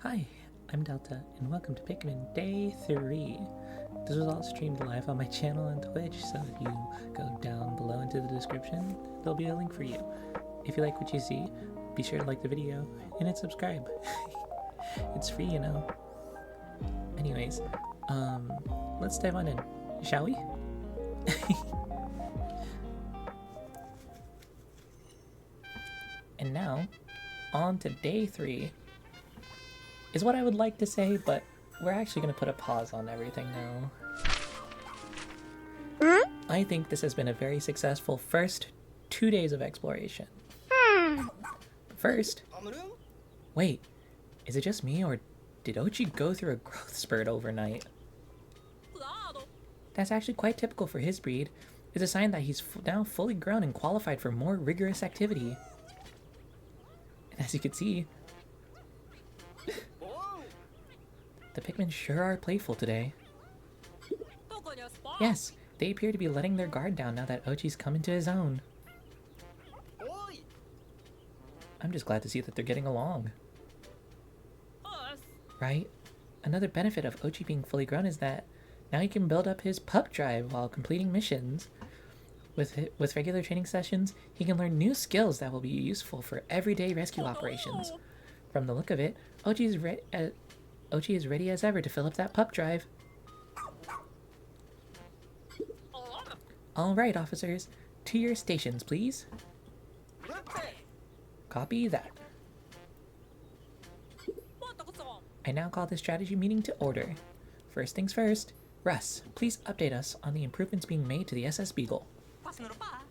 Hi, I'm Delta, and welcome to Pikmin Day 3. This was all streamed live on my channel on Twitch, so if you go down below into the description, there'll be a link for you. If you like what you see, be sure to like the video and hit subscribe. It's free, you know. Anyways, let's dive on in, shall we? And now, on to Day 3. Is what I would like to say, but we're actually going to put a pause on everything now. I think this has been a very successful first 2 days of exploration. First, wait, is it just me or did Ochi go through a growth spurt overnight? That's actually quite typical for his breed. It's a sign that he's now fully grown and qualified for more rigorous activity. And as you can see, the Pikmin sure are playful today. Yes, they appear to be letting their guard down now that Ochi's come into his own. I'm just glad to see that they're getting along. Right? Another benefit of Ochi being fully grown is that now he can build up his pup drive while completing missions. With regular training sessions, he can learn new skills that will be useful for everyday rescue operations. From the look of it, Ochi is ready as ever to fill up that pup drive. Alright, officers. To your stations, please. Copy that. I now call this strategy meeting to order. First things first, Russ, please update us on the improvements being made to the SS Beagle.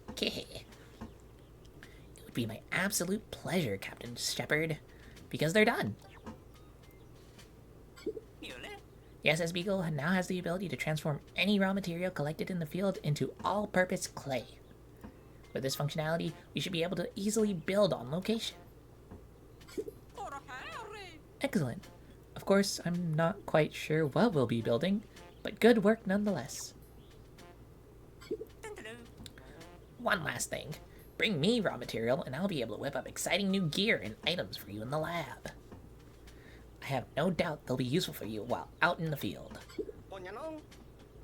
Okay. It would be my absolute pleasure, Captain Shepard, because they're done. The SS Beagle now has the ability to transform any raw material collected in the field into all-purpose clay. With this functionality, we should be able to easily build on location. Excellent. Of course, I'm not quite sure what we'll be building, but good work nonetheless. One last thing. Bring me raw material and I'll be able to whip up exciting new gear and items for you in the lab. I have no doubt they'll be useful for you while out in the field.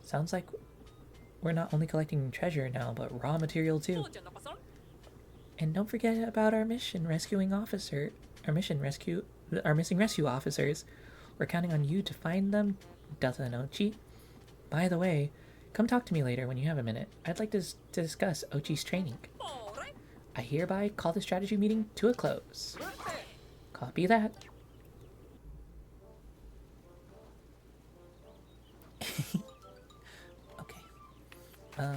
Sounds like we're not only collecting treasure now, but raw material too. And don't forget about our missing rescue officers. We're counting on you to find them, Delta and Ochi. By the way, come talk to me later when you have a minute. I'd like to discuss Ochi's training. I hereby call the strategy meeting to a close. Copy that. Okay. But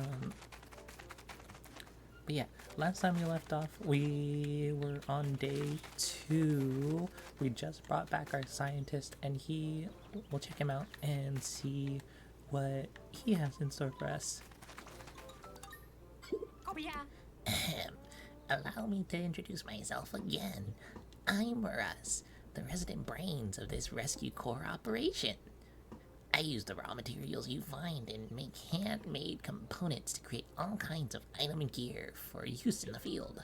yeah, last time we left off, we were on day 2. We just brought back our scientist, and we'll check him out and see what he has in store for us. Allow me to introduce myself again. I'm Russ, the resident brains of this rescue corps operation. I use the raw materials you find and make handmade components to create all kinds of item and gear for use in the field.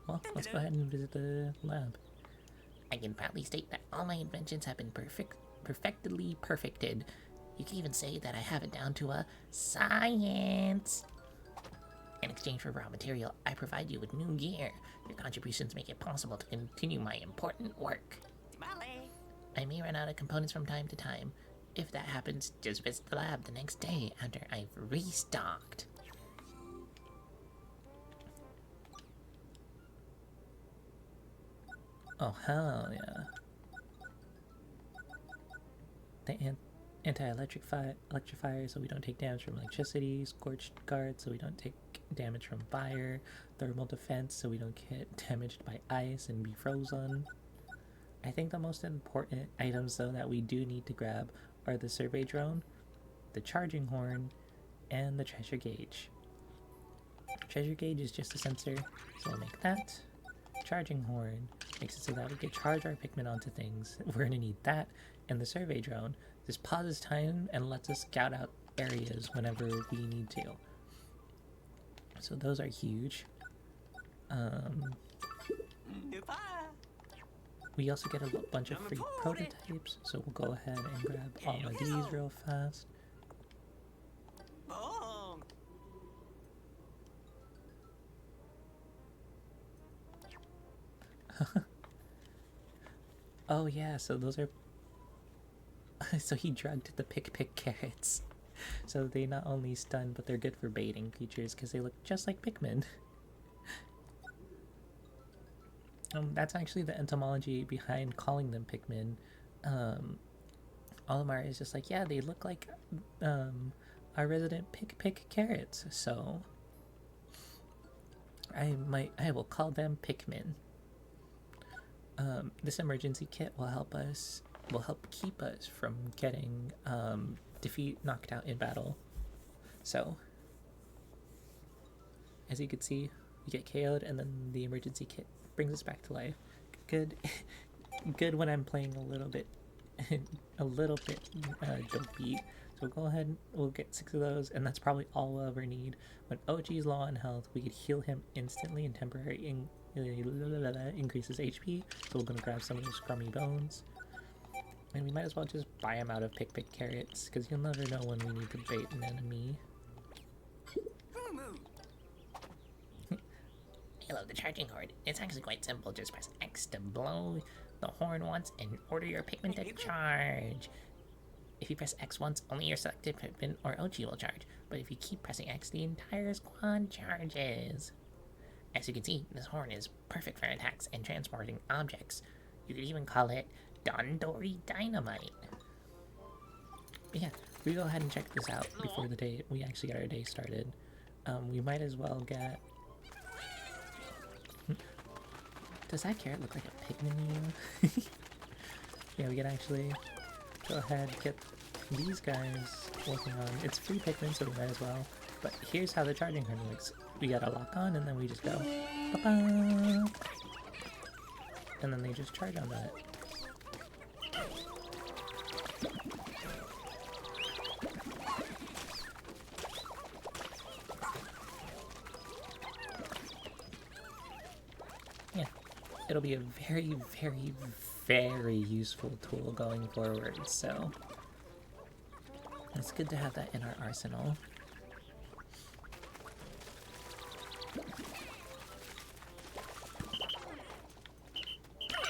Well, let's go ahead and visit the lab. I can proudly state that all my inventions have been perfectly perfected. You can even say that I have it down to a science. In exchange for raw material, I provide you with new gear. Your contributions make it possible to continue my important work. I may run out of components from time to time. If that happens, just visit the lab the next day after I've restocked. Oh, hell yeah. The anti-electrifier so we don't take damage from electricity, scorched guard so we don't take damage from fire, thermal defense so we don't get damaged by ice and be frozen. I think the most important items though that we do need to grab are the survey drone, the charging horn, and the treasure gauge. Treasure gauge is just a sensor, so we'll make that. Charging horn makes it so that we can charge our Pikmin onto things. We're gonna need that, and the survey drone. This pauses time and lets us scout out areas whenever we need to. So those are huge. We also get a bunch of free prototypes, so we'll go ahead and grab all of these real fast. Oh yeah, so those are... so he drugged the pick carrots. So they not only stun, but they're good for baiting creatures because they look just like Pikmin. That's actually the etymology behind calling them Pikmin. Olimar is just like, yeah, they look like our resident pick carrots, so I will call them Pikmin. This emergency kit will help keep us from getting knocked out in battle. So as you can see, we get KO'd and then the emergency kit brings us back to life. Good good when I'm playing a little bit jump beat. So we'll go ahead and we'll get 6 of those, and that's probably all we'll ever need. When OG is low on health, we could heal him instantly and temporarily increases HP. So we're gonna grab some of those scrummy bones. And we might as well just buy him out of pick carrots, because you'll never know when we need to bait an enemy. I love the charging horde. It's actually quite simple. Just press X to blow the horn once and order your Pikmin to charge. If you press X once, only your selected Pikmin or OG will charge. But if you keep pressing X, the entire squad charges. As you can see, this horn is perfect for attacks and transporting objects. You could even call it Dondori Dynamite. But yeah, we go ahead and check this out before we actually get our day started. We might as well get... Does that carrot look like a Pikmin meme? Yeah, we can actually go ahead and get these guys working on... It's free Pikmin, so we might as well. But here's how the charging horn works. We gotta lock on, and then we just go... Ba-ba! And then they just charge on that. Yeah, it'll be a very, very, very useful tool going forward, so it's good to have that in our arsenal.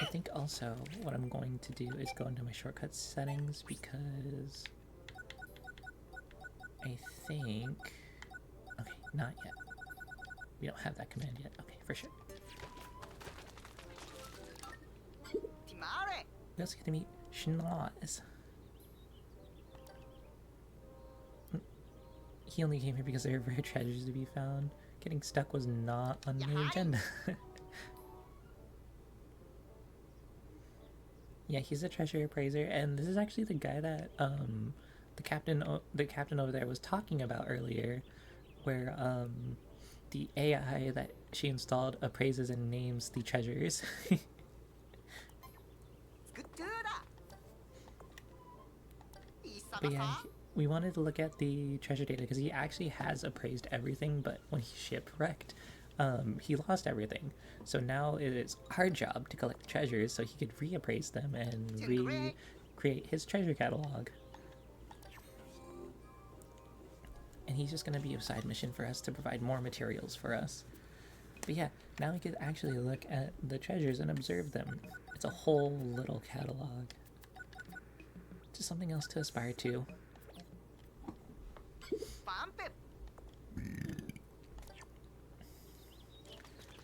I think also what I'm going to do is go into my shortcut settings, because I think... Okay, not yet. We don't have that command yet. Okay, for sure. We also get to meet Schnoz. He only came here because there are rare treasures to be found. Getting stuck was not on the agenda. Yeah, he's a treasure appraiser, and this is actually the guy that the captain over there was talking about earlier, where the AI that she installed appraises and names the treasures. But yeah, we wanted to look at the treasure data because he actually has appraised everything, but when he shipwrecked, he lost everything. So now it is our job to collect the treasures so he could reappraise them and recreate his treasure catalog. And he's just going to be a side mission for us to provide more materials for us. But yeah, now we could actually look at the treasures and observe them. It's a whole little catalog. Just something else to aspire to.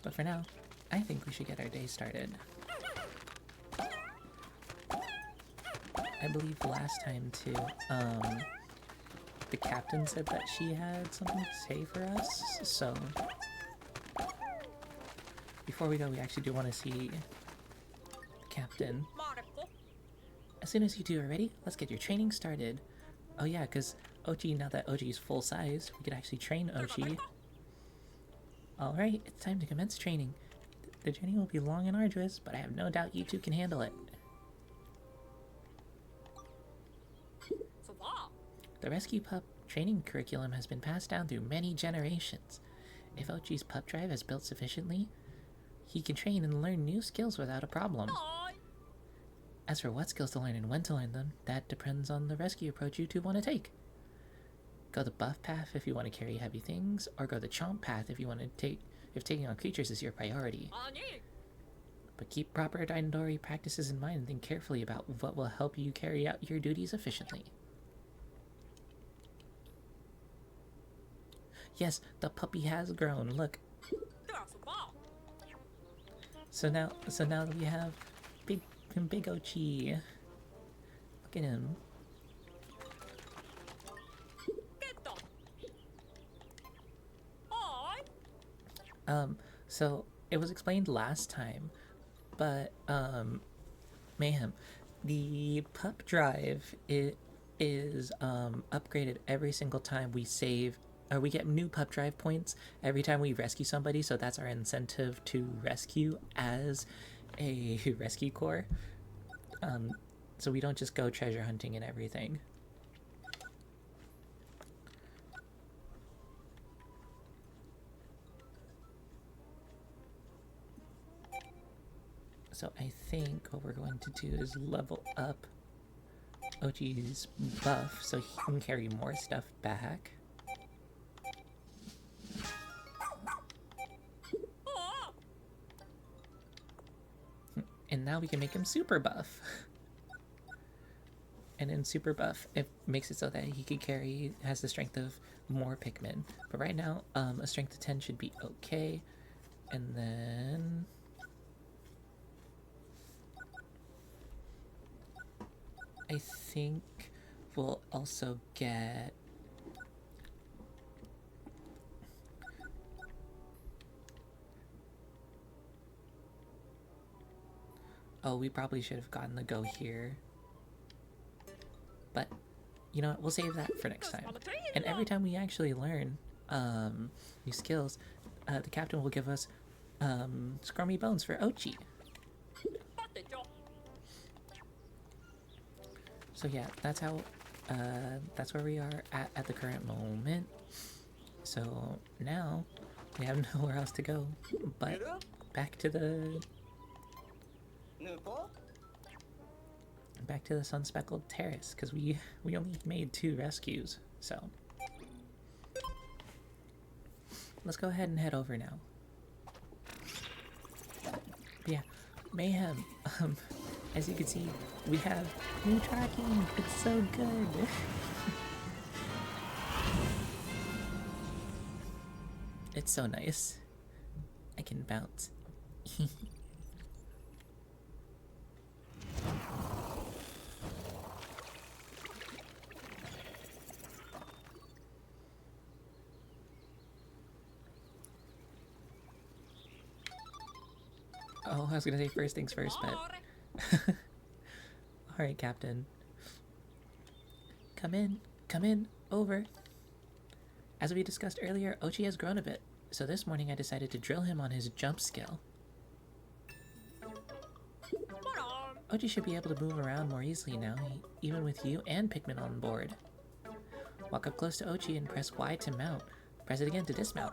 But for now, I think we should get our day started. I believe last time too, the captain said that she had something to say for us, so before we go, we actually do want to see the captain. As soon as you two are ready, let's get your training started. Oh yeah, because OG, now that OG is full size, we could actually train OG. Alright, it's time to commence training. The journey will be long and arduous, but I have no doubt you two can handle it. The rescue pup training curriculum has been passed down through many generations. If OG's pup drive has built sufficiently, he can train and learn new skills without a problem. As for what skills to learn and when to learn them, that depends on the rescue approach you two want to take. Go the buff path if you want to carry heavy things, or go the chomp path if you want to if taking on creatures is your priority. But keep proper dinosaur practices in mind and think carefully about what will help you carry out your duties efficiently. Yes, the puppy has grown. Look. So now we have big Ochi. Look at him. So it was explained last time, but Mayhem, the pup drive is upgraded every single time we save, or we get new pup drive points every time we rescue somebody, so that's our incentive to rescue as a rescue corps. So we don't just go treasure hunting and everything. So I think what we're going to do is level up Ochi's buff so he can carry more stuff back. And now we can make him super buff. And in super buff, it makes it so that he has the strength of more Pikmin. But right now, a strength of 10 should be okay. And then I think we'll also get we probably should have gotten the go here. But you know what, we'll save that for next time. And every time we actually learn new skills, the captain will give us scrummy bones for Ochi. So yeah, that's how that's where we are at the current moment. So now we have nowhere else to go but back to the sun-speckled terrace, because we only made 2 rescues. So let's go ahead and head over now. But yeah, Mayhem, as you can see, we have new tracking. It's so good. It's so nice. I can bounce. Oh, I was gonna say first things first, but alright, Captain. Come in, over. As we discussed earlier, Ochi has grown a bit, so this morning I decided to drill him on his jump skill. Ochi should be able to move around more easily now, even with you and Pikmin on board. Walk up close to Ochi and press Y to mount. Press it again to dismount.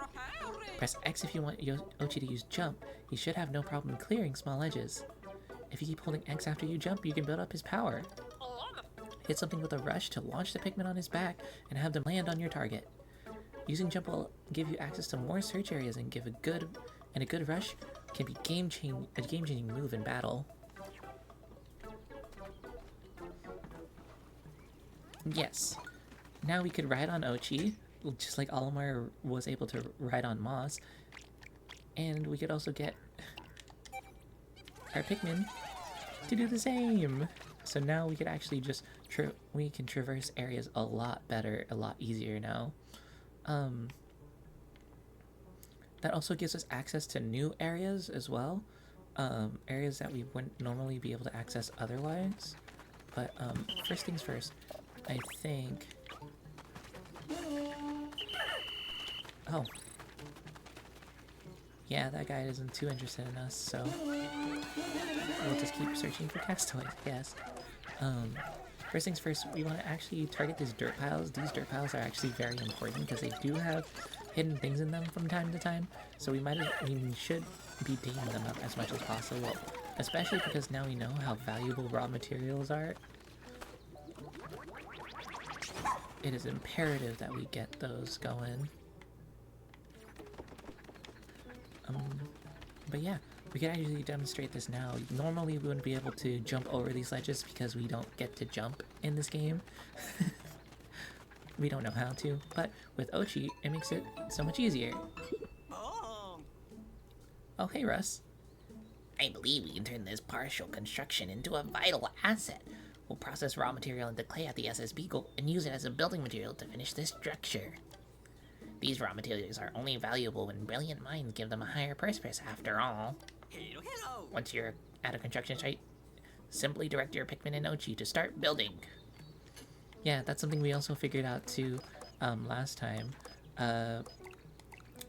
Press X if you want Ochi to use jump. He should have no problem clearing small edges. If you keep holding X after you jump, you can build up his power. Hit something with a rush to launch the Pikmin on his back and have them land on your target. Using jump will give you access to more search areas and a good rush can be a game-changing move in battle. Yes. Now we could ride on Ochi, just like Olimar was able to ride on Moss. And we could also get our Pikmin to do the same. So now we could actually just we can traverse areas a lot better, a lot easier now. That also gives us access to new areas as well. Areas that we wouldn't normally be able to access otherwise. But first things first, I think... Oh. Yeah, that guy isn't too interested in us, so we'll just keep searching for castaways, I guess. First things first, we want to actually target these dirt piles. These dirt piles are actually very important because they do have hidden things in them from time to time, so we should be digging them up as much as possible. Especially because now we know how valuable raw materials are. It is imperative that we get those going. But yeah, we can actually demonstrate this now. Normally we wouldn't be able to jump over these ledges because we don't get to jump in this game. We don't know how to, but with Ochi, it makes it so much easier. Oh, hey, Russ. I believe we can turn this partial construction into a vital asset. We'll process raw material into clay at the SS Beagle and use it as a building material to finish this structure. These raw materials are only valuable when brilliant minds give them a higher price after all. Hello. Once you're at a construction site, simply direct your Pikmin and Ochi to start building. Yeah, that's something we also figured out too last time.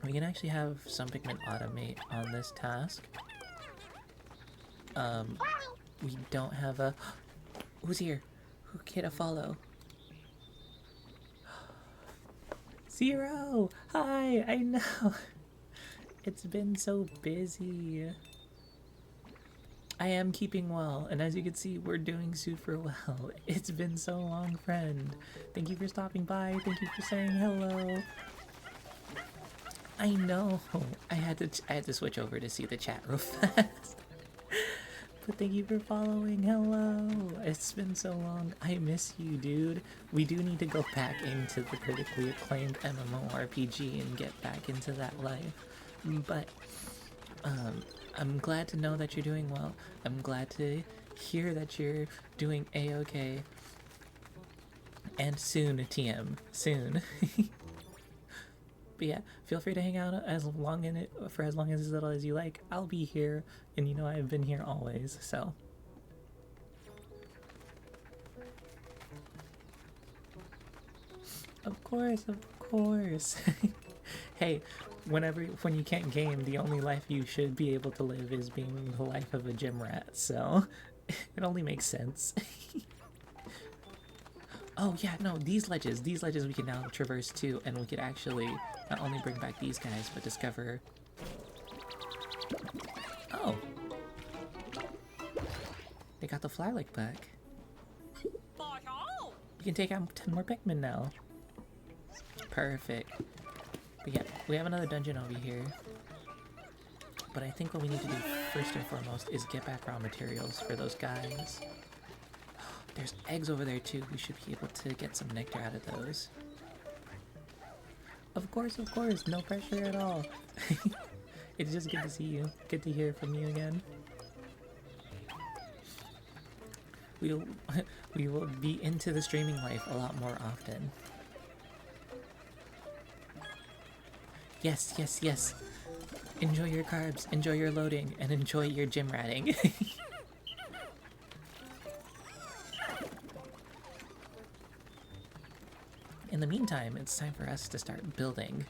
We can actually have some Pikmin automate on this task. We don't have a... Who's here? Who can a follow? Zero! Hi! I know! It's been so busy. I am keeping well, and as you can see, we're doing super well. It's been so long, friend. Thank you for stopping by. Thank you for saying hello. I know. I had to switch over to see the chat real fast. But thank you for following. Hello. It's been so long. I miss you, dude. We do need to go back into the critically acclaimed MMORPG and get back into that life. But I'm glad to know that you're doing well. I'm glad to hear that you're doing a-okay. And soon, TM. Soon. But yeah, feel free to hang out for as long as little as you like. I'll be here, and you know I've been here always, so. Of course, of course. Hey, when you can't game, the only life you should be able to live is being the life of a gym rat, so it only makes sense. Oh yeah, no, these ledges we can now traverse too, and we could actually not only bring back these guys, but discover... Oh! They got the Flylick back. We can take out 10 more Pikmin now. Perfect. But yeah, we have another dungeon over here. But I think what we need to do first and foremost is get back raw materials for those guys. There's eggs over there too. We should be able to get some nectar out of those. Of course, no pressure at all. It's just good to see you. Good to hear from you again. We will be into the streaming life a lot more often. Yes, yes, yes. Enjoy your carbs, enjoy your loading, and enjoy your gym ratting. In the meantime, it's time for us to start building.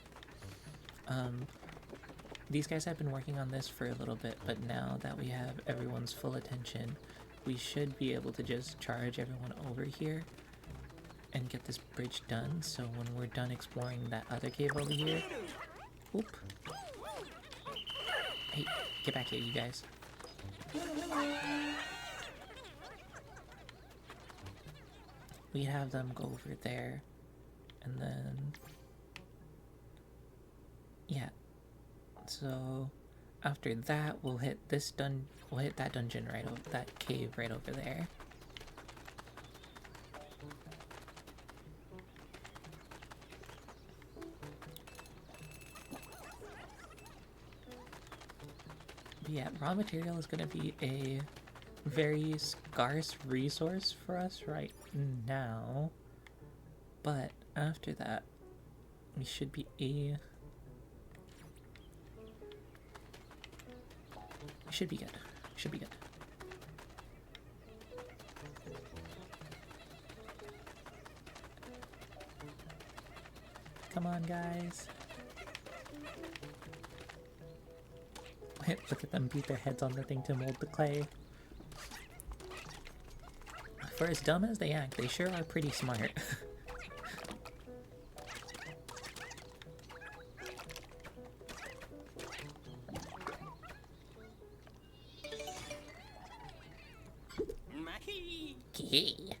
These guys have been working on this for a little bit, but now that we have everyone's full attention, we should be able to just charge everyone over here and get this bridge done, so when we're done exploring that other cave over here... Oop. Hey, get back here, you guys. We have them go over there. And then, yeah. So after that, we'll hit that dungeon right over that cave right over there. But yeah, raw material is gonna be a very scarce resource for us right now. But after that, we should be should be good. Should be good. Come on, guys. Look at them beat their heads on the thing to mold the clay. For as dumb as they act, they sure are pretty smart. Okay.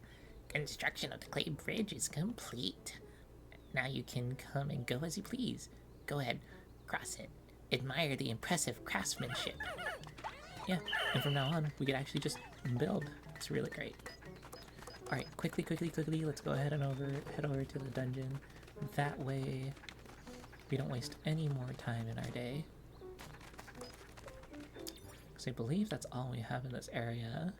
Construction of the clay bridge is complete. Now you can come and go as you please. Go ahead, cross it. Admire the impressive craftsmanship. Yeah, and from now on, we could actually just build. It's really great. Alright, quickly, let's go ahead and head over to the dungeon. That way, we don't waste any more time in our day. Because I believe that's all we have in this area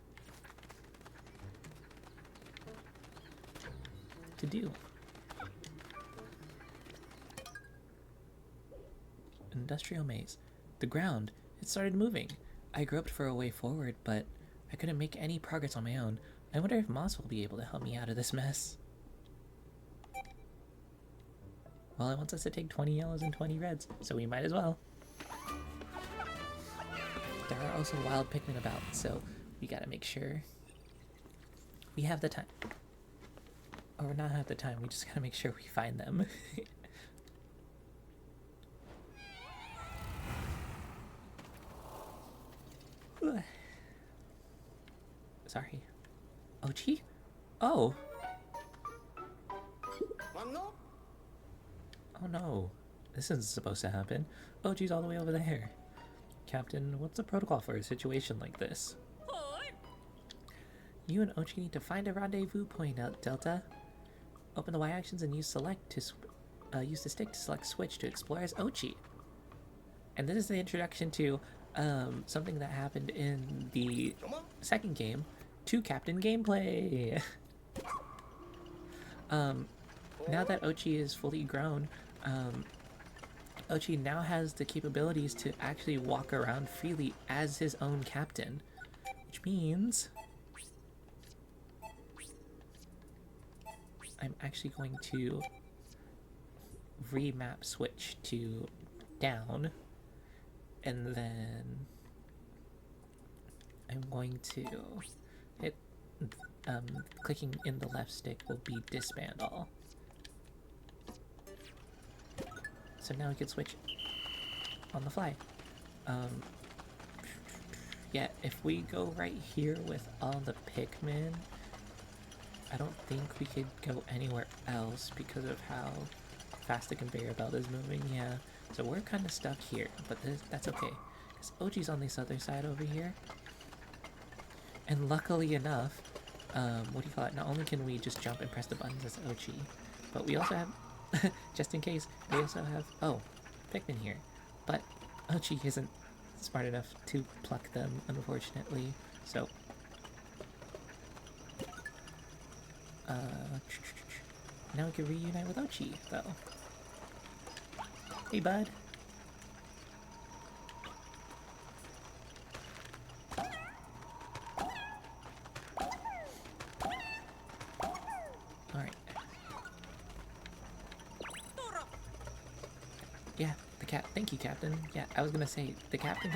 to do. Industrial maze. The ground, it started moving. I groped for a way forward, but I couldn't make any progress on my own. I wonder if Moss will be able to help me out of this mess. Well, it wants us to take 20 yellows and 20 reds, so we might as well. There are also wild Pikmin about, so we gotta make sure we have the time. Or not have the time, we just gotta make sure we find them. Sorry. Ochi? Oh! Oh no. This isn't supposed to happen. Ochi's all the way over there. Captain, what's the protocol for a situation like this? You and Ochi need to find a rendezvous point out, Delta. Open the Y actions and use select to use the stick to select switch to explore as Ochi. And this is the introduction to something that happened in the second game, to Captain gameplay. Now that Ochi is fully grown, Ochi now has the capabilities to actually walk around freely as his own captain, which means I'm actually going to remap switch to down, and then I'm going to hit clicking in the left stick will be disband all. So now we can switch on the fly. Yeah, if we go right here with all the Pikmin, I don't think we could go anywhere else because of how fast the conveyor belt is moving. Yeah, so we're kind of stuck here, but that's okay. Because Ochi's on this other side over here. And luckily enough, what do you call it? Not only can we just jump and press the buttons as Ochi, but we also have, just in case, we also have, oh, Pikmin here. But Ochi isn't smart enough to pluck them, unfortunately, so now we can reunite with Ochi, though. Hey, bud. Alright. Yeah, thank you, Captain. Yeah, I was gonna say, that captain's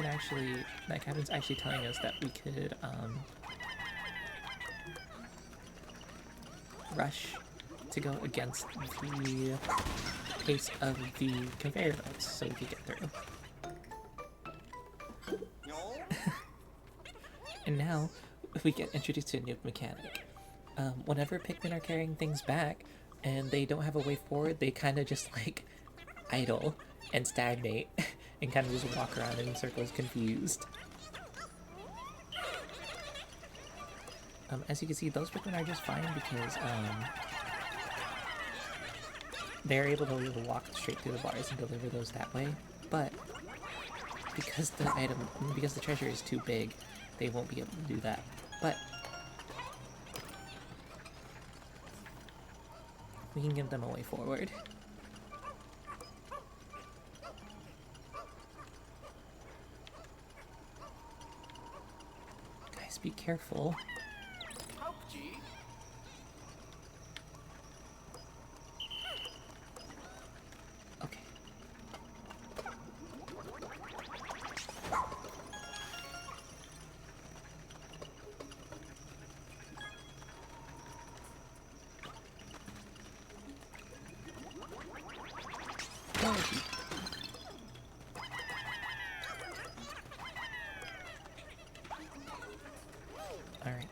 actually telling us that we could, rush to go against the pace of the conveyor belts so we can get through. And now we get introduced to a new mechanic. Whenever Pikmin are carrying things back and they don't have a way forward, they kind of just like idle and stagnate and kind of just walk around in circles confused. As you can see, those Pikmin are just fine because they're able to walk straight through the bars and deliver those that way. But because the treasure is too big, they won't be able to do that. But we can give them a way forward. Guys, be careful. Okay. Alright.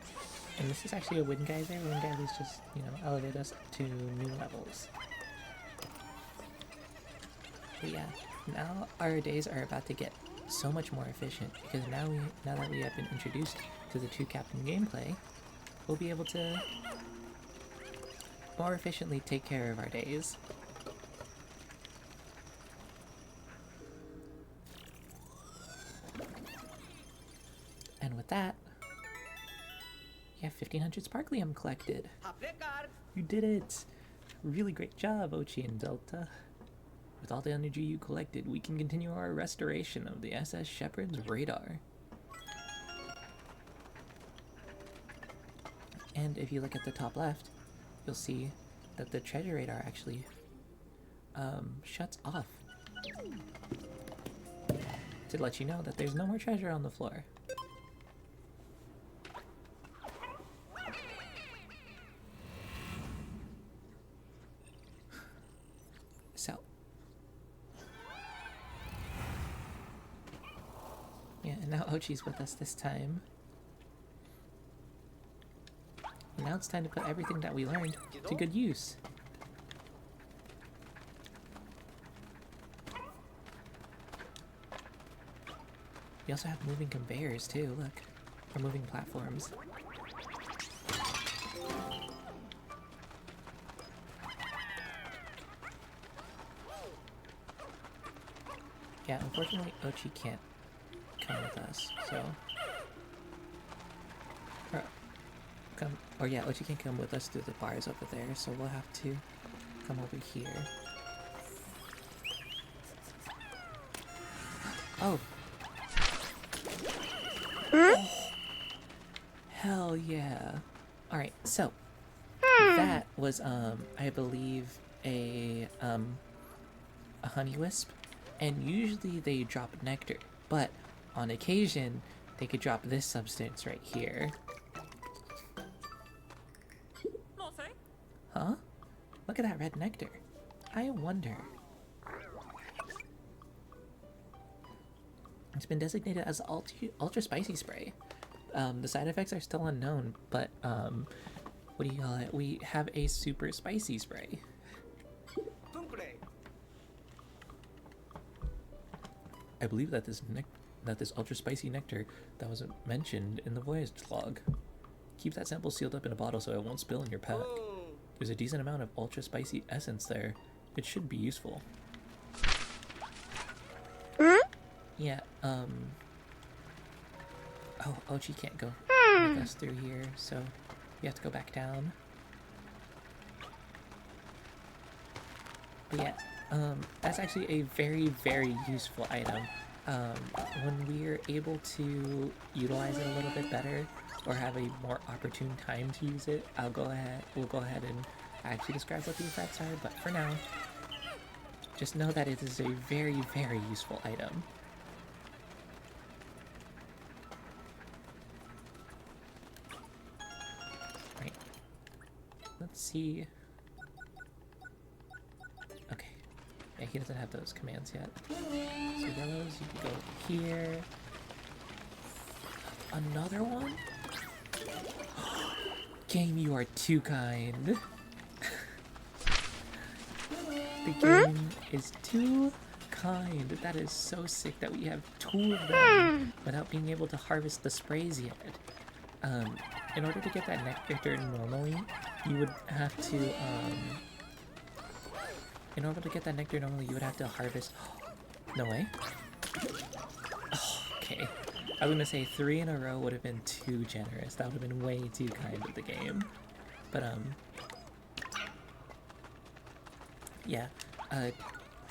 And this is actually a wind geyser. Wind geysers just, you know, elevate us to new levels. But yeah, now our days are about to get so much more efficient because now that we have been introduced to the two captain gameplay, we'll be able to more efficiently take care of our days. And with that, you have 1500 Sparklium collected. You did it! Really great job, Ochi and Delta. With all the energy you collected, we can continue our restoration of the SS Shepherd's radar. And if you look at the top left, you'll see that the treasure radar actually shuts off to let you know that there's no more treasure on the floor. So, yeah, and now Ochi's with us this time. And now it's time to put everything that we learned to good use. We also have moving conveyors too, look. Or moving platforms. Yeah, unfortunately Ochi can't come with us, so... Or yeah, Ochi can't come with us through the bars over there, so we'll have to come over here. Oh! Oh. Hell yeah. Alright, so that was I believe a honey wisp, and usually they drop nectar, but on occasion they could drop this substance right here. Huh? Look at that red nectar. I wonder. It's been designated as ultra spicy spray. The side effects are still unknown, but what do you call it? We have a super spicy spray. I believe that this ultra spicy nectar that was mentioned in the voyage log. Keep that sample sealed up in a bottle so it won't spill in your pack. There's a decent amount of ultra spicy essence there. It should be useful. Yeah, oh, Ochi can't go with us through here, so we have to go back down. But yeah, that's actually a very, very useful item. When we're able to utilize it a little bit better, or have a more opportune time to use it, we'll go ahead and actually describe what the effects are, but for now, just know that it is a very, very useful item. Right. Let's see. Okay. Yeah, he doesn't have those commands yet. So yellows, you can go here. Another one? Game, you are too kind. The game is too kind. That is so sick that we have two of them without being able to harvest the sprays yet. In order to get that nectar normally, you would have to, in order to get that nectar normally, you would have to harvest... No way. Oh, okay. I was gonna say 3 in a row would have been too generous. That would have been way too kind of the game. But, yeah,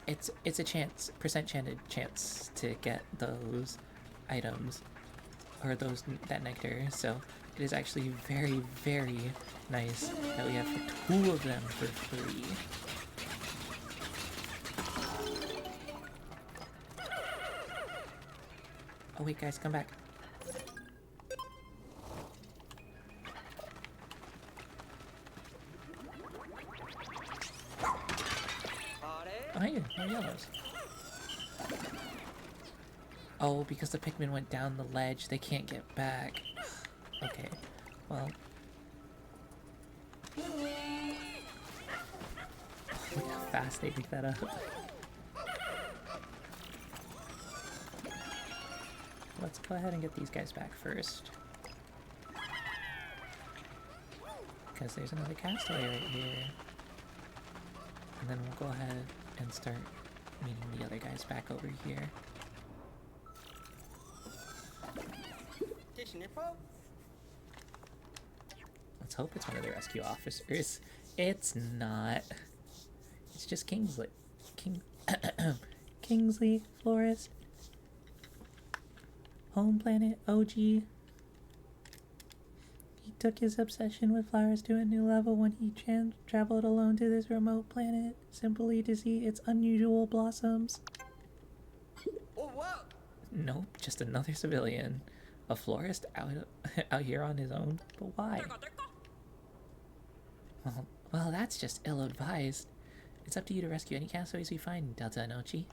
it's a chance, percent-chanted chance to get those items, or that nectar, so it is actually very, very nice that we have 2 of them for free. Oh wait, guys, come back. Oh, hey, no yellows. Oh, because the Pikmin went down the ledge, they can't get back. Okay, well, fast they pick that up. Let's go ahead and get these guys back first. Because there's another castaway right here. And then we'll go ahead and start meeting the other guys back over here. Let's hope it's one of the rescue officers. It's not. It's just Kingsley. Kingsley Florist. Home planet OG. He took his obsession with flowers to a new level when he traveled alone to this remote planet, simply to see its unusual blossoms. Oh, wow. Nope, just another civilian. A florist out here on his own? But why? Well, that's just ill-advised. It's up to you to rescue any castaways we find, Delta Anochi.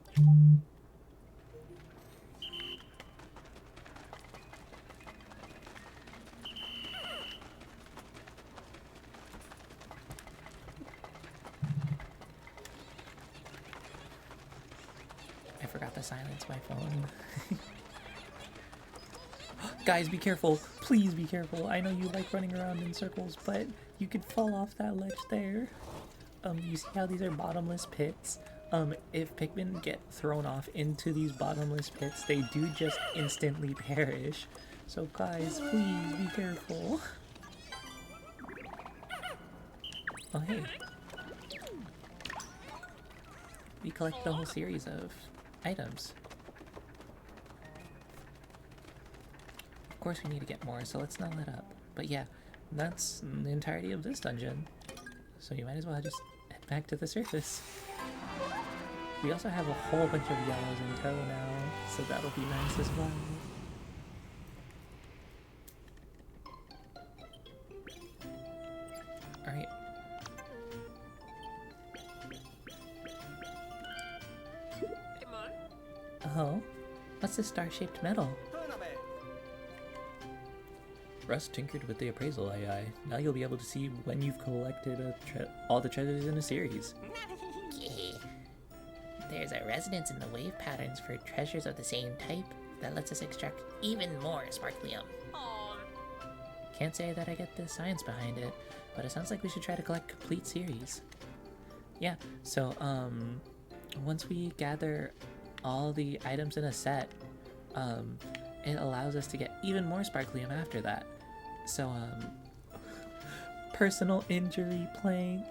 I forgot to silence my phone. Guys, be careful. Please be careful. I know you like running around in circles, but you could fall off that ledge there. You see how these are bottomless pits? If Pikmin get thrown off into these bottomless pits, they do just instantly perish. So guys, please be careful. Oh hey. We collected a whole series of items. Of course we need to get more, so let's not let up. But yeah, that's the entirety of this dungeon. So you might as well just head back to the surface. We also have a whole bunch of yellows in tow now, so that'll be nice as well. Alright. Oh, what's this star-shaped metal? Russ tinkered with the appraisal AI. Now you'll be able to see when you've collected all the treasures in a series. Yeah. There's a resonance in the wave patterns for treasures of the same type that lets us extract even more sparklium. Can't say that I get the science behind it, but it sounds like we should try to collect complete series. Yeah, so once we gather all the items in a set, it allows us to get even more sparklium after that. So personal injury plank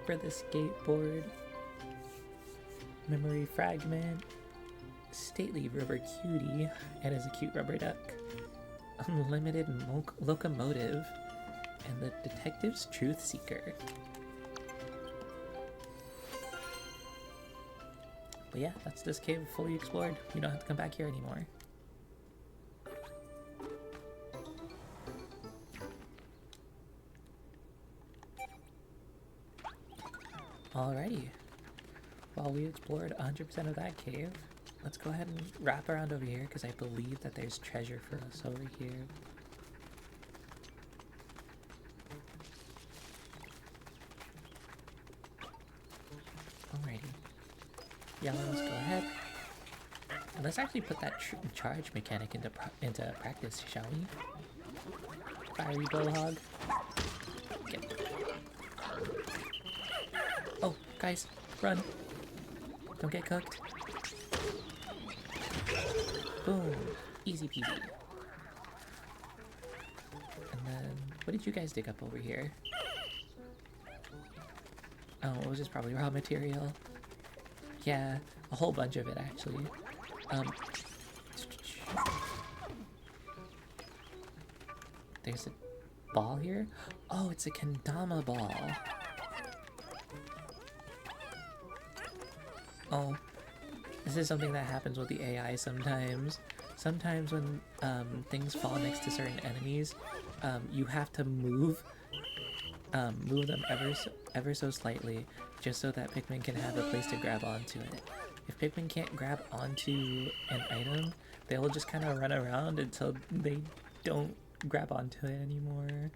for the skateboard, memory fragment, stately rubber cutie, and is a cute rubber duck, unlimited locomotive, and the detective's truth seeker. But yeah, that's this cave fully explored. We don't have to come back here anymore. Alrighty. While we explored 100% of that cave, let's go ahead and wrap around over here because I believe that there's treasure for us over here. Alrighty. Yellows, go ahead. And let's actually put that charge mechanic into practice, shall we? Fiery blowhog. Oh, guys, run. Don't get cooked. Boom. Easy peasy. And then, what did you guys dig up over here? Oh, it was just probably raw material. Yeah, a whole bunch of it actually. There's a ball here? Oh, it's a kendama ball. Oh, this is something that happens with the AI sometimes. Sometimes when things fall next to certain enemies, you have to move them ever so slightly, just so that Pikmin can have a place to grab onto it. If Pikmin can't grab onto an item, they will just kind of run around until they don't grab onto it anymore.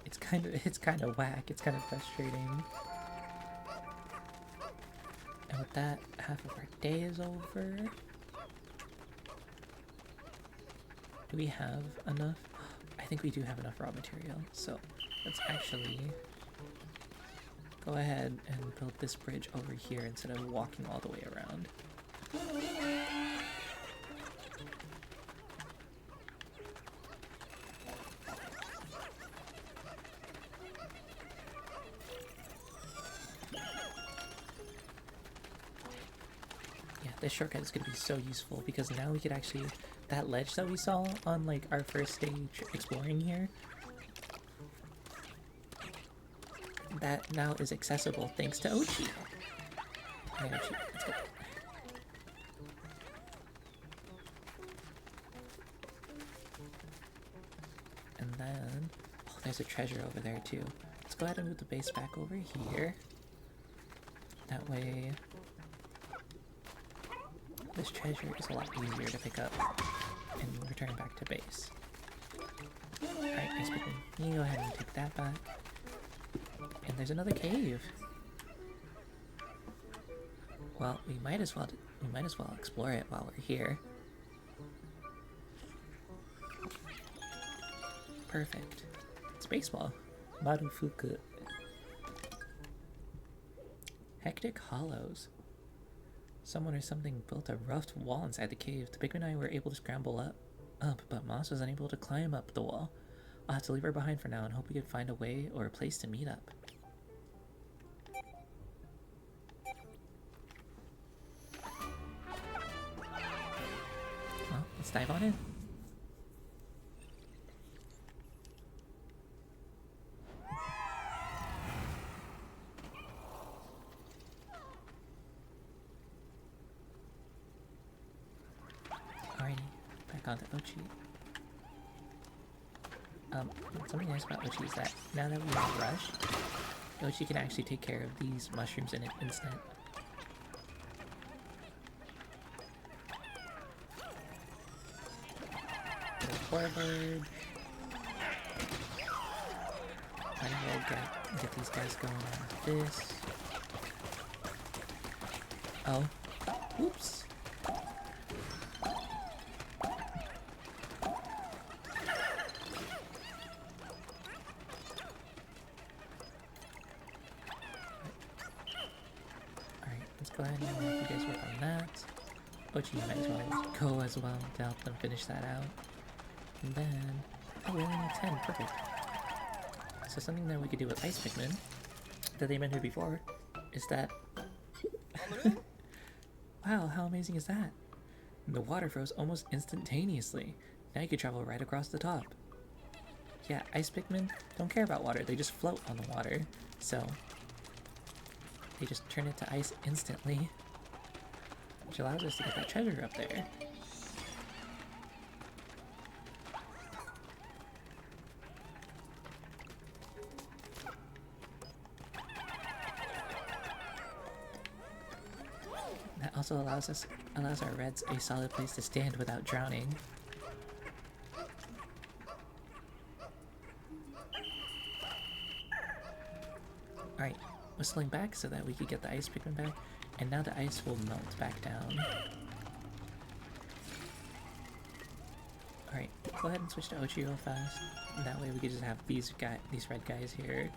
it's kind of whack. It's kind of frustrating. And with that, half of our day is over. Do we have enough? I think we do have enough raw material. So let's actually go ahead and build this bridge over here instead of walking all the way around. Yeah, this shortcut is going to be so useful because now we could actually, that ledge that we saw on like our first stage exploring here, that now is accessible thanks to Ochi. Alright, Ochi, let's go. And then, oh, there's a treasure over there too. Let's go ahead and move the base back over here. That way, this treasure is a lot easier to pick up and return back to base. Alright, Ice Pikmin, you go ahead and take that back. And there's another cave. Well, we might as well explore it while we're here. Perfect. It's baseball. Marufuku. Hectic Hollows. Someone or something built a rough wall inside the cave. The Pikmin and I were able to scramble up, but Moss was unable to climb up the wall. I'll have to leave her behind for now and hope we can find a way or a place to meet up. Well, let's dive on in. Alrighty, back onto Ochi. Something nice about Ochi is that now that we have Rush, Ochi can actually take care of these mushrooms in an instant. Go forward. Might as well get these guys going on this. Oh. Oops. Go ahead and let you guys work on that. Ochi might as well go as well to help them finish that out. And then, oh, we only need 10, perfect. So something that we could do with Ice Pikmin, that they mentioned before, is that... Wow, how amazing is that? The water froze almost instantaneously. Now you can travel right across the top. Yeah, Ice Pikmin don't care about water, they just float on the water. So, they just turn it to ice instantly, which allows us to get that treasure up there. That also allows our reds a solid place to stand without drowning. Alright. Whistling back so that we could get the Ice Pikmin back, and now the ice will melt back down. Alright, go ahead and switch to Ochi real fast. And that way we could just have these red guys here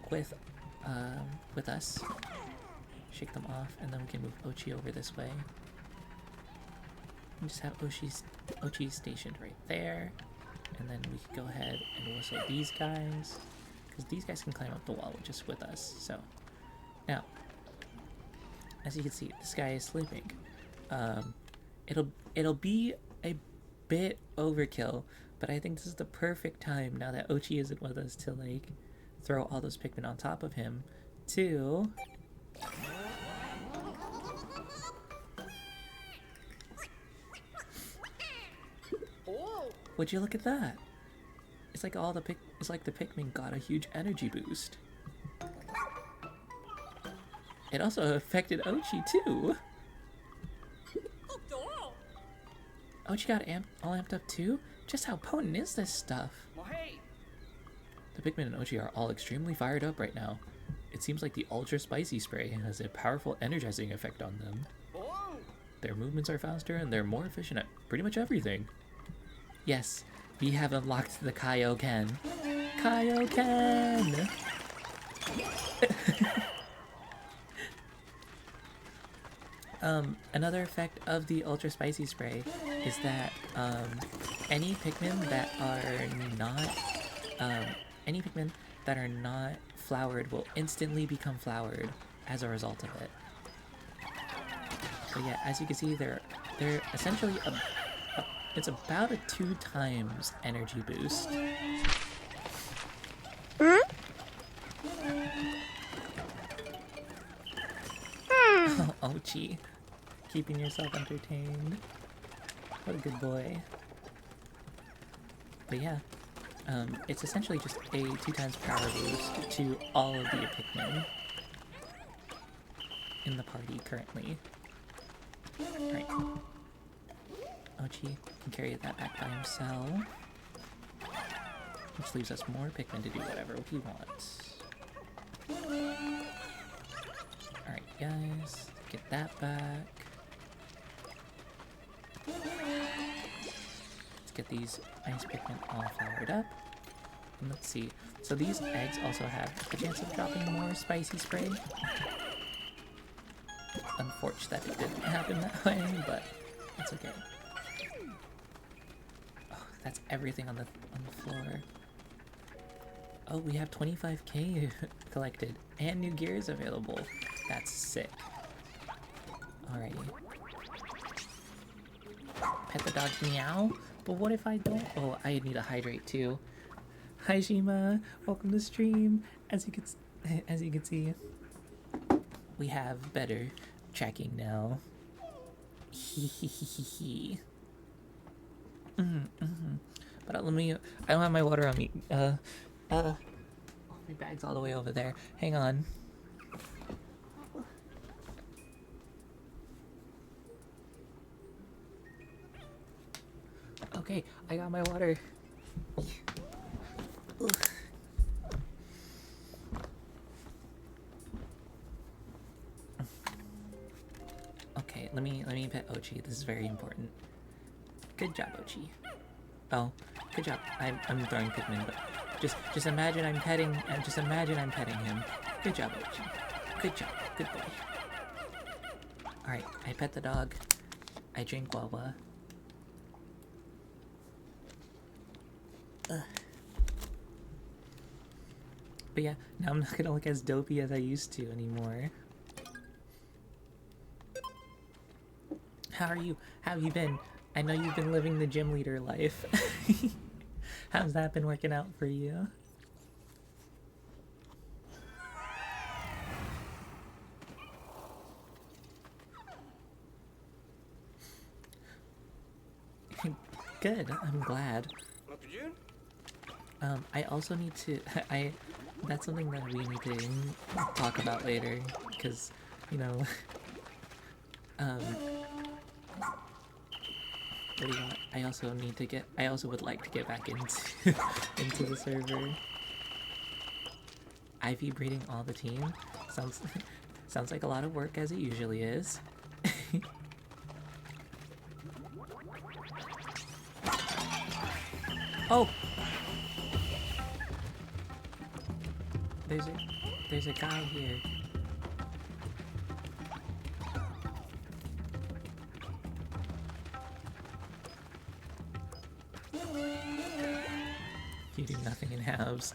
with us. Shake them off, and then we can move Ochi over this way. And just have Ochi stationed right there. And then we can go ahead and whistle these guys, because these guys can climb up the wall just with us. So now, as you can see, this guy is sleeping. It'll be a bit overkill, but I think this is the perfect time now that Ochi isn't with us to like throw all those Pikmin on top of him to would you look at that? It's like the Pikmin got a huge energy boost. It also affected Ochi too. Oh, you got all amped up too? Just how potent is this stuff? Well, hey. The Pikmin and Ochi are all extremely fired up right now. It seems like the ultra spicy spray has a powerful energizing effect on them. Oh. Their movements are faster and they're more efficient at pretty much everything. Yes, we have unlocked the Kaioken. Kaioken! Another effect of the ultra spicy spray is that any Pikmin that are not flowered will instantly become flowered as a result of it. So yeah, as you can see, they're essentially it's about a 2 times energy boost. Oh, Ochi. Keeping yourself entertained. What a good boy. But yeah, it's essentially just a 2 times power boost to all of the Pikmin in the party currently. Alright. Ochi can carry that back by himself. Which leaves us more Pikmin to do whatever he wants. Alright guys, get that back. Let's get these ice Pikmin all flowered up. And let's see. So these eggs also have a chance of dropping more spicy spray. Unfortunate that it didn't happen that way, but it's okay. Oh, that's everything on the floor. Oh, we have 25k collected and new gears available. That's sick. Alrighty. Pet the dog, meow. But what if I don't? Oh, I need to hydrate too. Hi Shima, welcome to stream. As you can see, we have better tracking now. But let me. I don't have my water on me. My bag's all the way over there. Hang on. Okay, I got my water. Okay, let me pet Ochi. This is very important. Good job, Ochi. Oh, good job. I'm throwing Pikmin, but just imagine I'm petting. Just imagine I'm petting him. Good job, Ochi. Good job. Good boy. All right, I pet the dog. I drink Wawa. But yeah, now I'm not gonna look as dopey as I used to anymore. How are you? How have you been? I know you've been living the gym leader life. How's that been working out for you? Good, I'm glad. I also need to, that's something that we need to talk about later, because, you know, what do you want? I also would like to get back into, into the server. IV breeding all the team? Sounds like a lot of work, as it usually is. Oh! There's a guy here. You do nothing in halves.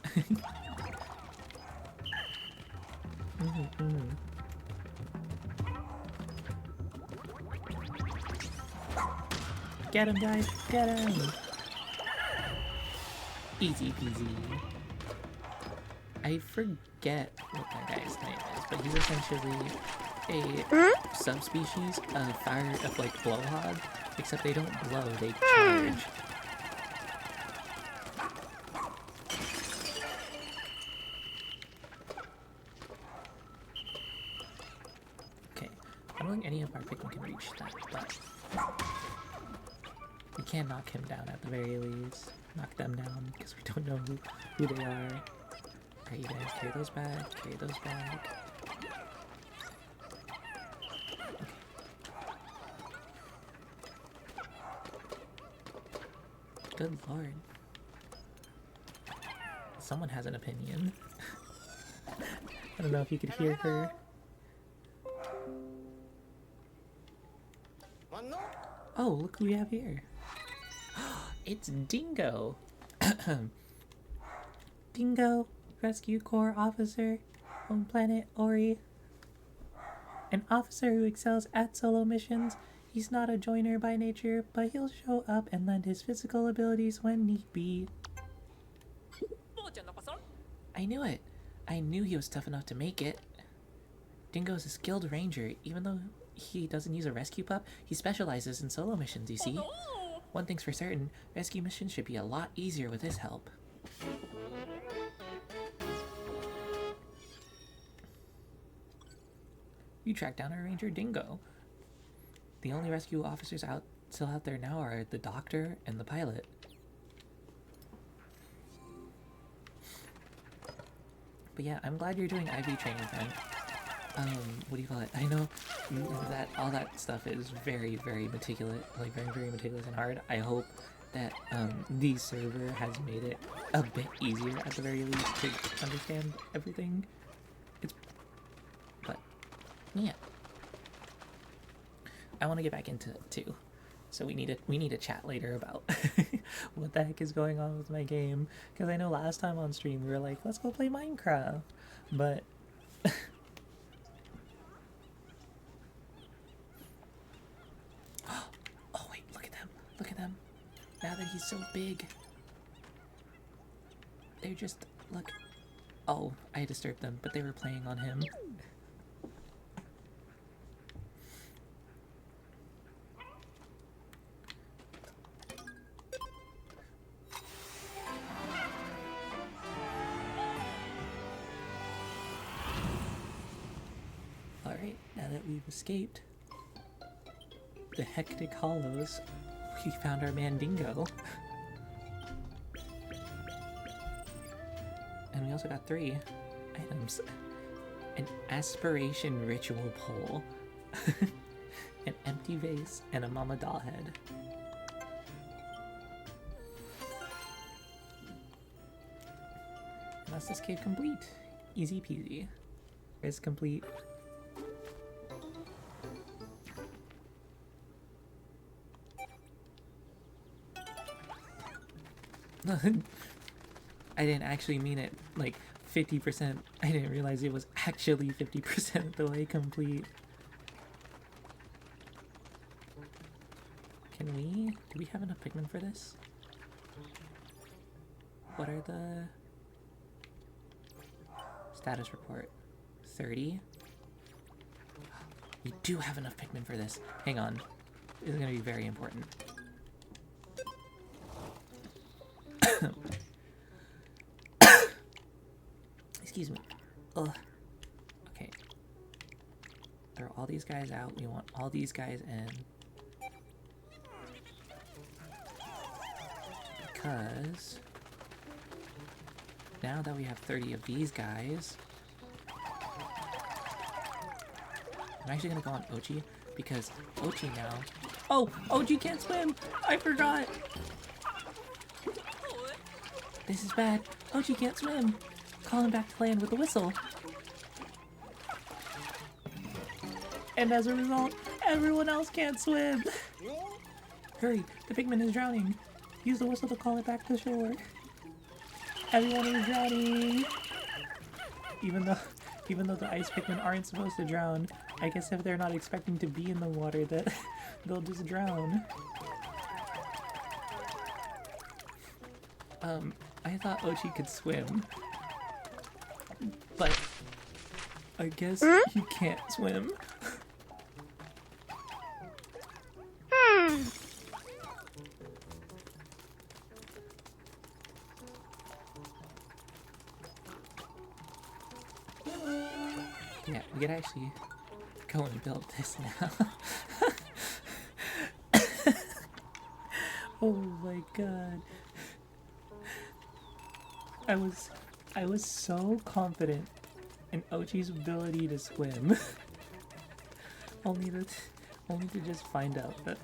Get him, guys! Get him! Easy peasy. I forget what that guy's name is, but he's essentially a subspecies of like blowhog, except they don't blow, they charge. Okay, I don't think any of our Pikmin can reach that, but can knock him down at the very least. Knock them down, because we don't know who they are. Alright, you guys, carry those back, carry those back. Okay. Good lord. Someone has an opinion. I don't know if you could hear her. Oh, look who we have here. It's Dingo. Dingo, Rescue Corps Officer, home planet Ori. An officer who excels at solo missions. He's not a joiner by nature, but he'll show up and lend his physical abilities when need be. I knew it. I knew he was tough enough to make it. Dingo's a skilled ranger. Even though he doesn't use a rescue pup, he specializes in solo missions, you see? One thing's for certain, rescue missions should be a lot easier with his help. You track down our ranger Dingo. The only rescue officers still out there now are the doctor and the pilot. But yeah, I'm glad you're doing IV training, friend. What do you call it? I know that all that stuff is very, very meticulous, like very meticulous and hard. I hope that the server has made it a bit easier at the very least to understand everything. But yeah, I want to get back into it too. So we need to chat later about what the heck is going on with my game, because I know last time on stream we were like, let's go play Minecraft, but oh wait, look at them. Now that he's so big, they're just look. Oh, I disturbed them, but they were playing on him. Alright, now that we've escaped the hectic hollows, we found our man Dingo. And we also got 3 items. An aspiration ritual pole, an empty vase, and a mama doll head. And that's this cave complete. Easy peasy. It's complete. I didn't actually mean it like 50%. I didn't realize it was actually 50% the way complete. Do we have enough Pikmin for this? What are the status report? 30? We do have enough Pikmin for this. Hang on. This is gonna be very important. Excuse me. Ugh. Okay. Throw all these guys out. We want all these guys in. Because now that we have 30 of these guys, I'm actually gonna go on Ochi, because Ochi now... Oh! Ochi can't swim! I forgot! This is bad. Ochi can't swim! Call him back to land with a whistle. And as a result, everyone else can't swim! Hurry! The Pikmin is drowning! Use the whistle to call it back to shore. Everyone is drowning! Even though the ice Pikmin aren't supposed to drown, I guess if they're not expecting to be in the water, that they'll just drown. I thought Ochi could swim, but I guess he can't swim. Yeah, we could actually go and build this now. Oh my god. I was I was so confident in Ochi's ability to swim. only to only to just find out that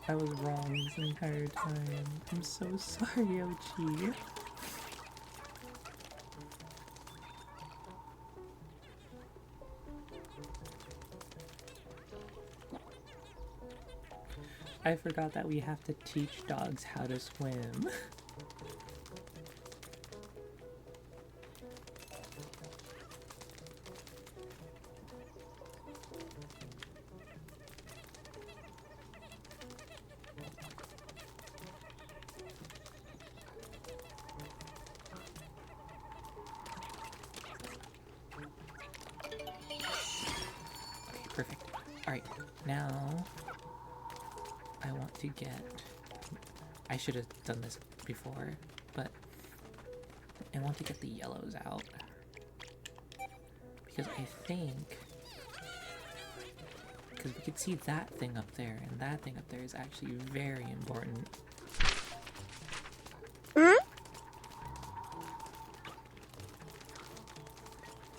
I was wrong this entire time. I'm so sorry, Ochi. I forgot that we have to teach dogs how to swim. Okay, perfect. Alright, now I want to get... I should have done this before, but I want to get the yellows out. Because I think... Because we could see that thing up there, and that thing up there is actually very important.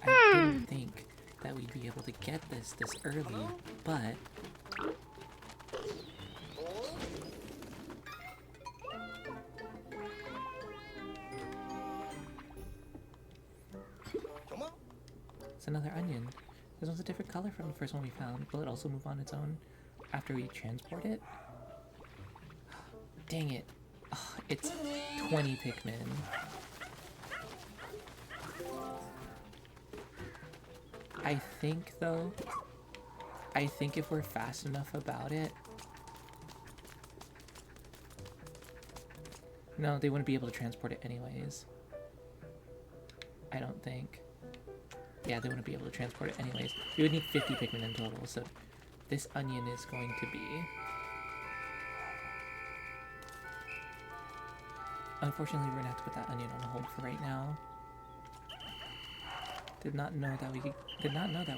I didn't think that we'd be able to get this early, but... Come on. It's another onion. This one's a different color from the first one we found. Will it also move on its own after we transport it? Dang it. Oh, it's 20 Pikmin. I think, though, if we're fast enough about it... No, they wouldn't be able to transport it anyways. I don't think. Yeah, they wouldn't be able to transport it anyways. We would need 50 Pikmin in total, so this onion is going to be... Unfortunately, we're gonna have to put that onion on hold for right now. Did not know that we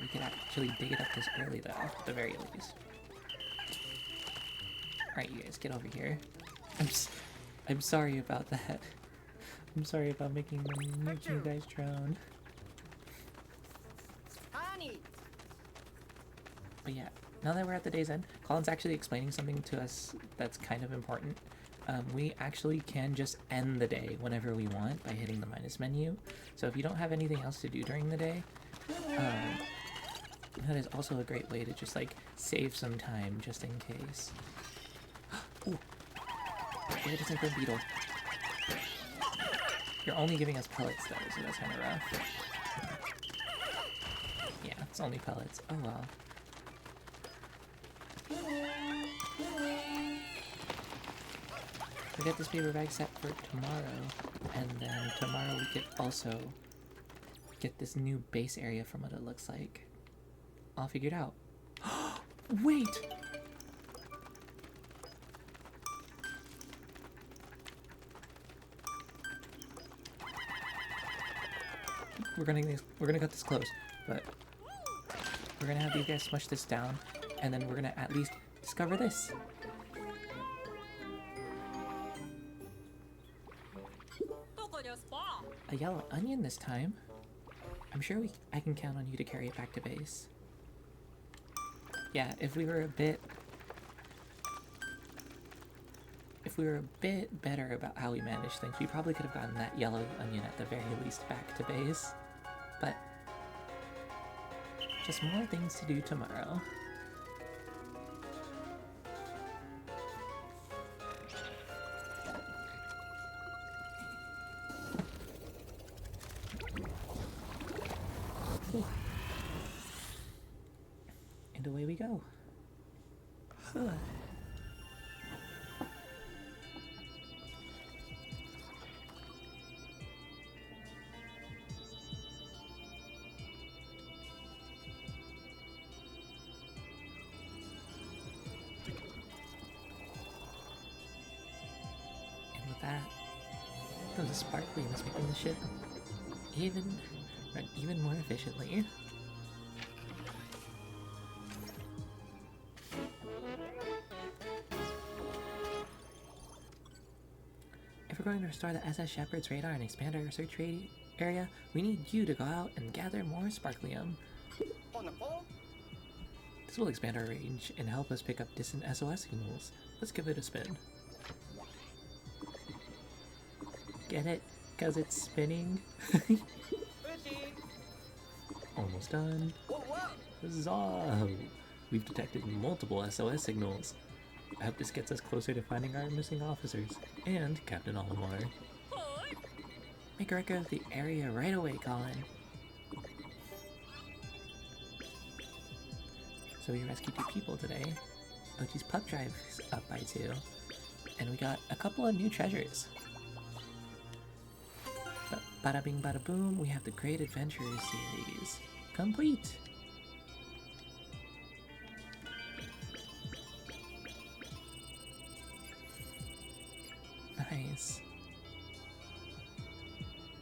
could actually dig it up this early, though, at the very least. Alright, you guys, get over here. I'm sorry about that. I'm sorry about making you guys drown. Honey. But yeah, now that we're at the day's end, Colin's actually explaining something to us that's kind of important. We actually can just end the day whenever we want by hitting the minus menu. So if you don't have anything else to do during the day, that is also a great way to just like save some time just in case. Ooh, it isn't the beetle. You're only giving us pellets though, so that's kind of rough. Yeah, it's only pellets. Oh well. We get this paper bag set for tomorrow, and then tomorrow we could also get this new base area from what it looks like. All figured out. Wait! We're gonna cut this close, but we're gonna have these guys smush this down, and then we're gonna at least discover this. A yellow onion this time. I'm sure I can count on you to carry it back to base. Yeah, if we were a bit better about how we manage things, we probably could have gotten that yellow onion at the very least back to base. But just more things to do tomorrow. And away we go. And with that, the sparkling is making the ship run even more efficiently. If we're going to restore the SS Shepherd's radar and expand our search area, we need you to go out and gather more sparklium. On the phone? This will expand our range and help us pick up distant SOS signals. Let's give it a spin. Get it? Because it's spinning? Fishing! Almost done. Oh, wow! Huzzah! We've detected multiple SOS signals. I hope this gets us closer to finding our missing officers and Captain Olimar. Make a record of the area right away, Colin. So we rescued 2 people today. Ochi's Pup Drive is up by 2. And we got a couple of new treasures. But bada bing bada boom, we have the Great Adventures series complete. Nice.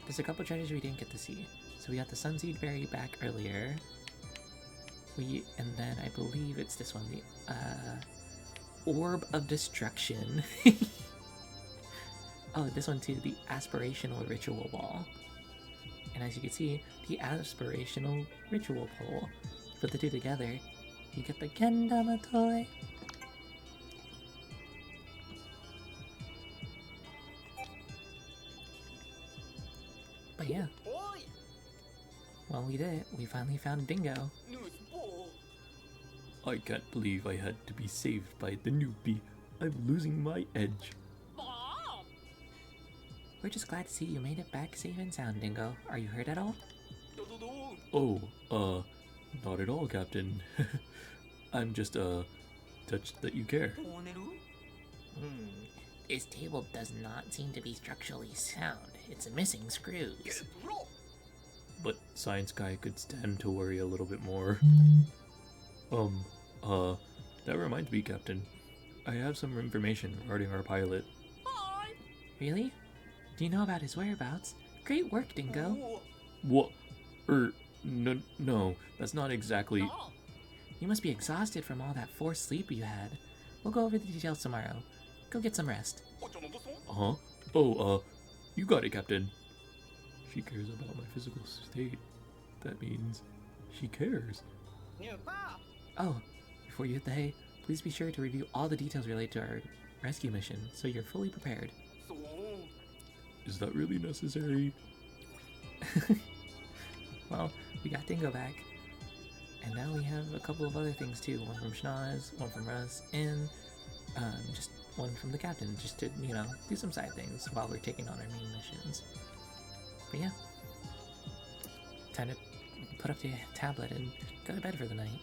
There's a couple treasures we didn't get to see. So we got the Sunseed Berry back earlier. And then I believe it's this one, the Orb of Destruction. Oh, this one too, the Aspirational Ritual Ball. And as you can see, the Aspirational Ritual Pole. Put the two together, you get the Kendama toy. But yeah, Oi! well, we did it. We finally found a dingo. News ball! I can't believe I had to be saved by the newbie. I'm losing my edge. We're just glad to see you made it back safe and sound, Dingo. Are you hurt at all? Oh, not at all, Captain. I'm just, touched that you care. This table does not seem to be structurally sound. It's missing screws. But Science Guy could stand to worry a little bit more. That reminds me, Captain. I have some information regarding our pilot. Really? Do you know about his whereabouts? Great work, Dingo. What? No, that's not exactly... You must be exhausted from all that forced sleep you had. We'll go over the details tomorrow. Go get some rest. Huh? Oh, you got it, Captain. She cares about my physical state. That means she cares. Oh, before you hit the hay, please be sure to review all the details related to our rescue mission so you're fully prepared. Is that really necessary? Well, we got Dingo back. And now we have a couple of other things too. One from Schnoz, one from Russ, and just one from the captain, just to, you know, do some side things while we're taking on our main missions. But yeah. Time to put up the tablet and go to bed for the night.